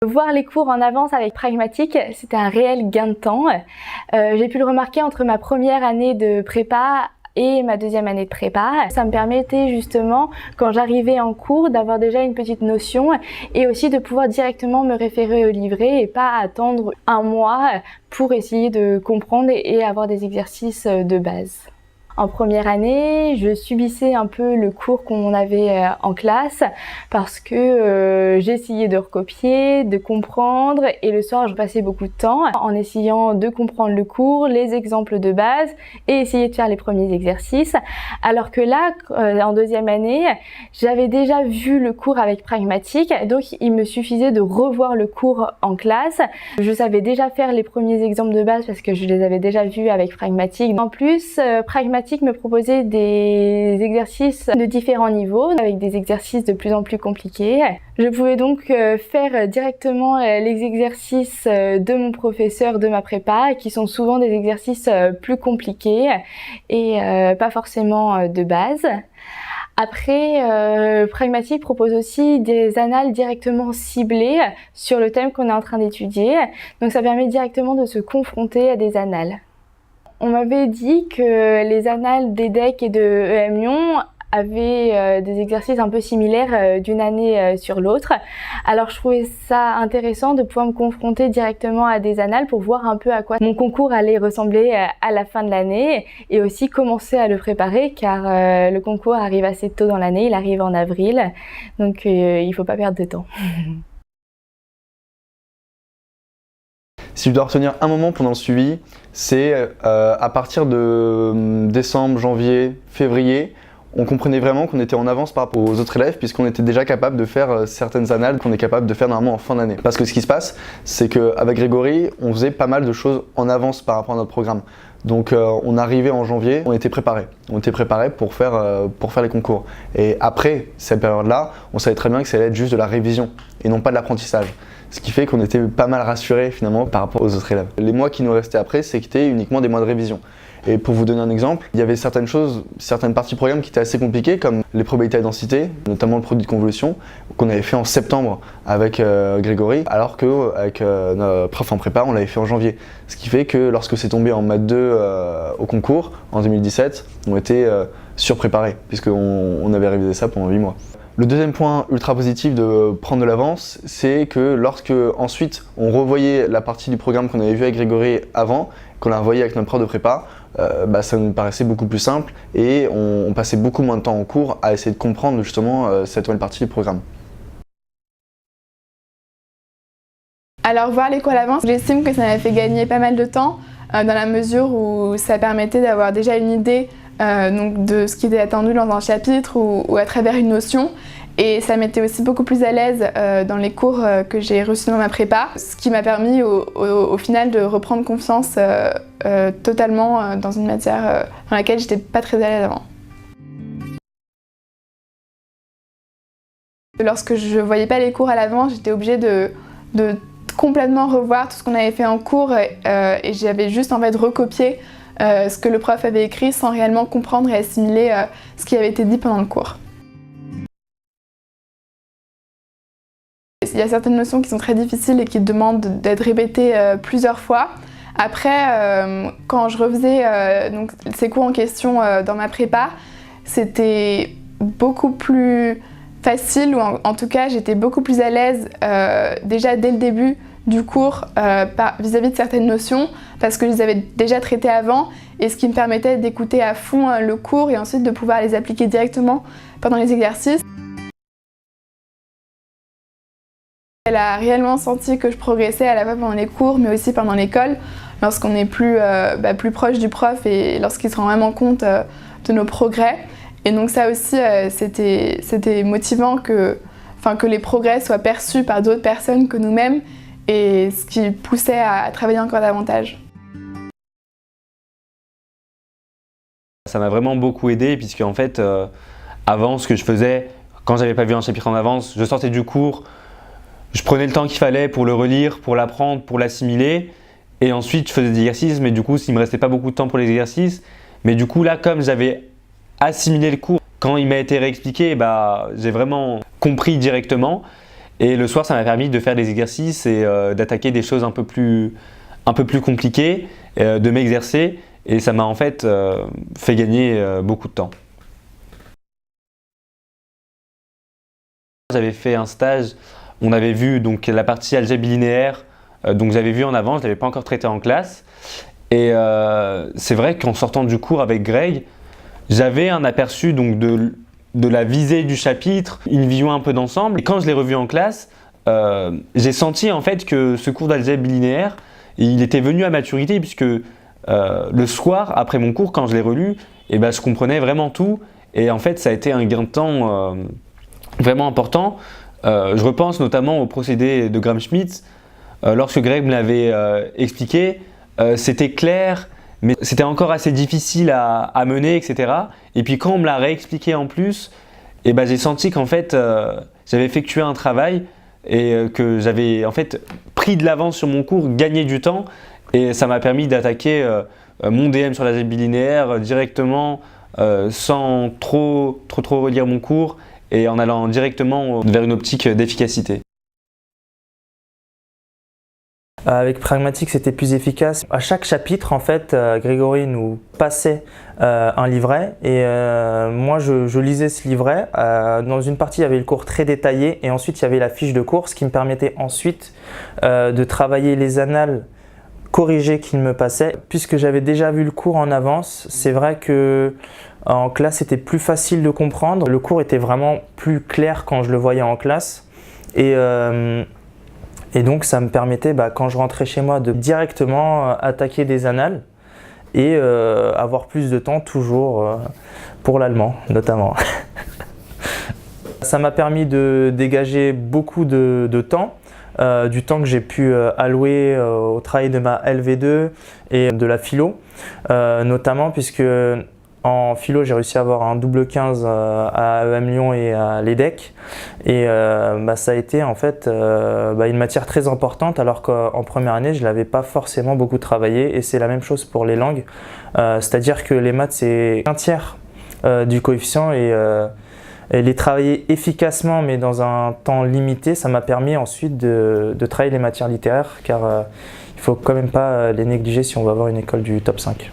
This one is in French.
Voir les cours en avance avec Pragmatique, c'était un réel gain de temps. J'ai pu le remarquer entre ma première année de prépa et ma deuxième année de prépa. Ça me permettait justement, quand j'arrivais en cours, d'avoir déjà une petite notion et aussi de pouvoir directement me référer au livret et pas attendre un mois pour essayer de comprendre et avoir des exercices de base. En première année, je subissais un peu le cours qu'on avait en classe parce que j'essayais de recopier, de comprendre et le soir je passais beaucoup de temps en essayant de comprendre le cours, les exemples de base et essayer de faire les premiers exercices. Alors que là, en deuxième année, j'avais déjà vu le cours avec Pragmatique, donc il me suffisait de revoir le cours en classe. Je savais déjà faire les premiers exemples de base parce que je les avais déjà vus avec Pragmatique. En plus, Pragmatique me proposait des exercices de différents niveaux, avec des exercices de plus en plus compliqués. Je pouvais donc faire directement les exercices de mon professeur de ma prépa, qui sont souvent des exercices plus compliqués et pas forcément de base. Après, Pragmatique propose aussi des annales directement ciblées sur le thème qu'on est en train d'étudier, donc ça permet directement de se confronter à des annales. On m'avait dit que les annales d'EDEC et de EM Lyon avaient des exercices un peu similaires d'une année sur l'autre. Alors je trouvais ça intéressant de pouvoir me confronter directement à des annales pour voir un peu à quoi mon concours allait ressembler à la fin de l'année et aussi commencer à le préparer car le concours arrive assez tôt dans l'année, il arrive en avril, donc il ne faut pas perdre de temps. Si je dois retenir un moment pendant le suivi, c'est à partir de décembre, janvier, février, on comprenait vraiment qu'on était en avance par rapport aux autres élèves puisqu'on était déjà capable de faire certaines annales qu'on est capable de faire normalement en fin d'année. Parce que ce qui se passe, c'est qu'avec Grégory, on faisait pas mal de choses en avance par rapport à notre programme. Donc on arrivait en janvier, on était préparé. On était préparé pour faire les concours. Et après cette période-là, on savait très bien que ça allait être juste de la révision et non pas de l'apprentissage. Ce qui fait qu'on était pas mal rassurés finalement par rapport aux autres élèves. Les mois qui nous restaient après, c'était uniquement des mois de révision. Et pour vous donner un exemple, il y avait certaines parties programme qui étaient assez compliquées, comme les probabilités à densité, notamment le produit de convolution, qu'on avait fait en septembre avec Grégory, alors qu'avec notre prof en prépa, on l'avait fait en janvier. Ce qui fait que lorsque c'est tombé en maths 2 au concours, en 2017, on était surpréparés, puisqu'on avait révisé ça pendant 8 mois. Le deuxième point ultra positif de prendre de l'avance, c'est que lorsque ensuite on revoyait la partie du programme qu'on avait vu avec Grégory avant, qu'on l'a revoyé avec notre prof de prépa, ça nous paraissait beaucoup plus simple et on passait beaucoup moins de temps en cours à essayer de comprendre justement cette nouvelle partie du programme. Alors voir les cours à l'avance, j'estime que ça m'a fait gagner pas mal de temps dans la mesure où ça permettait d'avoir déjà une idée donc de ce qui était attendu dans un chapitre ou à travers une notion. Et ça m'était aussi beaucoup plus à l'aise dans les cours que j'ai reçus dans ma prépa, ce qui m'a permis au final de reprendre confiance totalement dans une matière dans laquelle j'étais pas très à l'aise avant. Lorsque je voyais pas les cours à l'avance, j'étais obligée de complètement revoir tout ce qu'on avait fait en cours et j'avais juste en fait recopié ce que le prof avait écrit sans réellement comprendre et assimiler ce qui avait été dit pendant le cours. Il y a certaines notions qui sont très difficiles et qui demandent d'être répétées plusieurs fois. Après, quand je refaisais donc, ces cours en question dans ma prépa, c'était beaucoup plus facile, ou en tout cas j'étais beaucoup plus à l'aise déjà dès le début du cours vis-à-vis de certaines notions parce que je les avais déjà traitées avant et ce qui me permettait d'écouter à fond le cours et ensuite de pouvoir les appliquer directement pendant les exercices. Elle a réellement senti que je progressais à la fois pendant les cours mais aussi pendant l'école lorsqu'on est plus proche du prof et lorsqu'il se rend vraiment compte de nos progrès. Et donc ça aussi c'était motivant que les progrès soient perçus par d'autres personnes que nous-mêmes et ce qui poussait à travailler encore davantage. Ça m'a vraiment beaucoup aidé puisque en fait avant ce que je faisais, quand j'avais pas vu un chapitre en avance, je sortais du cours, je prenais le temps qu'il fallait pour le relire, pour l'apprendre, pour l'assimiler et ensuite je faisais des exercices mais du coup il me restait pas beaucoup de temps pour les exercices. Mais du coup là comme j'avais assimilé le cours, quand il m'a été réexpliqué, j'ai vraiment compris directement Et le soir, ça m'a permis de faire des exercices et d'attaquer des choses un peu plus compliquées, de m'exercer. Et ça m'a en fait fait gagner beaucoup de temps. J'avais fait un stage, on avait vu donc la partie algèbre linéaire, donc j'avais vu en avant, je ne l'avais pas encore traité en classe. Et c'est vrai qu'en sortant du cours avec Greg, j'avais un aperçu donc de la visée du chapitre, une vision un peu d'ensemble. Et quand je l'ai revu en classe, j'ai senti en fait que ce cours d'algèbre linéaire, il était venu à maturité puisque le soir, après mon cours, quand je l'ai relu, eh ben, je comprenais vraiment tout. Et en fait, ça a été un gain de temps vraiment important. Je repense notamment au procédé de Gram-Schmidt. Lorsque Greg me l'avait expliqué, c'était clair, mais c'était encore assez difficile à mener, etc. Et puis quand on me l'a réexpliqué en plus, eh ben, j'ai senti qu'en fait, j'avais effectué un travail et que j'avais en fait pris de l'avance sur mon cours, gagné du temps. Et ça m'a permis d'attaquer mon DM sur l'algèbre bilinéaire directement, sans trop relire mon cours et en allant directement vers une optique d'efficacité. Avec Pragmatique, c'était plus efficace. À chaque chapitre, en fait, Grégory nous passait un livret et moi, je lisais ce livret. Dans une partie, il y avait le cours très détaillé et ensuite, il y avait la fiche de cours, ce qui me permettait ensuite de travailler les annales corrigées qu'il me passait. Puisque j'avais déjà vu le cours en avance, c'est vrai que en classe, c'était plus facile de comprendre. Le cours était vraiment plus clair quand je le voyais en classe. Et donc ça me permettait, quand je rentrais chez moi, de directement attaquer des annales et avoir plus de temps toujours pour l'allemand notamment. Ça m'a permis de dégager beaucoup de temps, du temps que j'ai pu allouer au travail de ma LV2 et de la philo, notamment puisque en philo, j'ai réussi à avoir un double 15 à EM Lyon et à l'EDEC et ça a été en fait une matière très importante alors qu'en première année, je ne l'avais pas forcément beaucoup travaillé et c'est la même chose pour les langues. C'est-à-dire que les maths, c'est un tiers du coefficient et les travailler efficacement mais dans un temps limité, ça m'a permis ensuite de travailler les matières littéraires car il ne faut quand même pas les négliger si on veut avoir une école du top 5.